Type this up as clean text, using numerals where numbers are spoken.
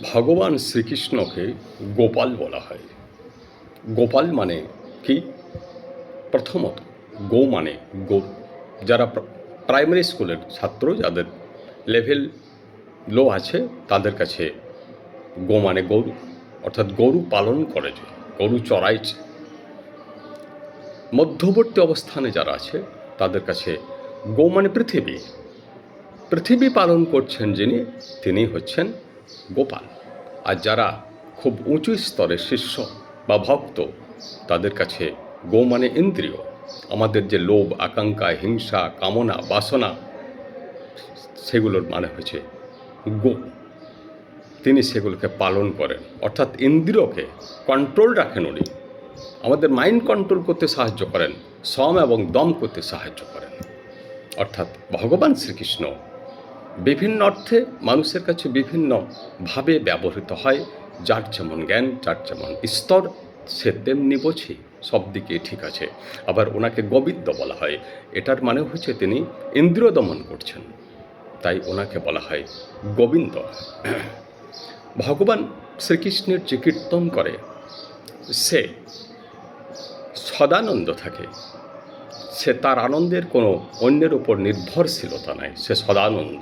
ভগবান শ্রীকৃষ্ণকে গোপাল বলা হয়। গোপাল মানে কি? প্রথমত গো মানে গরু। যারা প্রাইমারি স্কুলের ছাত্র, যাদের লেভেল লো আছে, তাদের কাছে গো মানে গরু, অর্থাৎ গরু পালন করে, যে গরু চড়াইছে। মধ্যবর্তী অবস্থানে যারা আছে তাদের কাছে গো মানে পৃথিবী। পৃথিবী পালন করছেন যিনি, তিনি হচ্ছেন গোপাল। আর যারা খুব উঁচু স্তরের শিষ্য বা ভক্ত, তাদের কাছে গো মানে ইন্দ্রিয়। আমাদের যে লোভ, আকাঙ্ক্ষা, হিংসা, কামনা, বাসনা, সেগুলোর মানে হচ্ছে গো। তিনি সেগুলোকে পালন করেন, অর্থাৎ ইন্দ্রিয়কে কন্ট্রোল রাখেন উনি। আমাদের মাইন্ড কন্ট্রোল করতে সাহায্য করেন, সম এবং দম করতে সাহায্য করেন। অর্থাৎ ভগবান শ্রীকৃষ্ণ বিভিন্ন অর্থে মানুষের কাছে বিভিন্নভাবে ব্যবহৃত হয়। যার যেমন জ্ঞান, যার যেমন স্তর, সে তেমনি বোঝে, সব দিকে ঠিক আছে। আবার ওনাকে গোবিন্দ বলা হয়। এটার মানে হচ্ছে তিনি ইন্দ্রিয় দমন করছেন, তাই ওনাকে বলা হয় গোবিন্দ। ভগবান শ্রীকৃষ্ণের যে কীর্তন করে, সে সদানন্দ থাকে। সে তার আনন্দের কোনো অন্যের উপর নির্ভরশীলতা নাই, সে সদানন্দ।